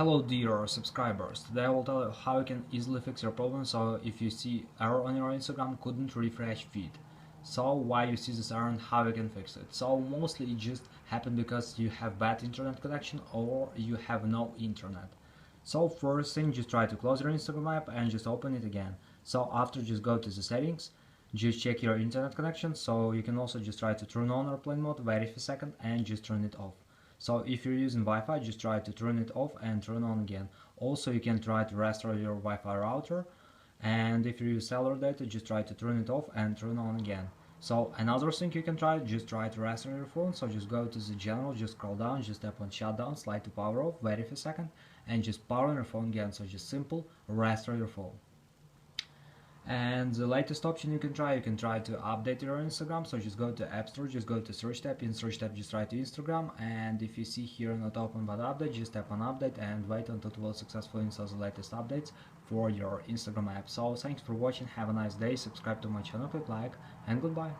Hello dear subscribers, today I will tell you how you can easily fix your problem. So if you see error on your Instagram, couldn't refresh feed, so why you see this error and how you can fix it. So mostly it just happened because you have bad internet connection or you have no internet. So first thing, just try to close your Instagram app and just open it again. So after, just go to the settings, just check your internet connection. So you can also just try to turn on airplane mode, wait a second and just turn it off. So if you're using Wi-Fi, just try to turn it off and turn on again. Also, you can try to restore your Wi-Fi router, and if you use cellular data, just try to turn it off and turn on again. So another thing you can try, just try to restore your phone. So just go to the general, just scroll down, just tap on shutdown, slide to power off, wait a second and just power on your phone again. So just simple restore your phone. And the latest option you can try to update your Instagram. So just go to App Store, just go to search tab, in search tab just write to Instagram, and if you see here not open but update, just tap on update and wait until it will successfully install the latest updates for your Instagram app. So thanks for watching, have a nice day, subscribe to my channel, click like, and goodbye.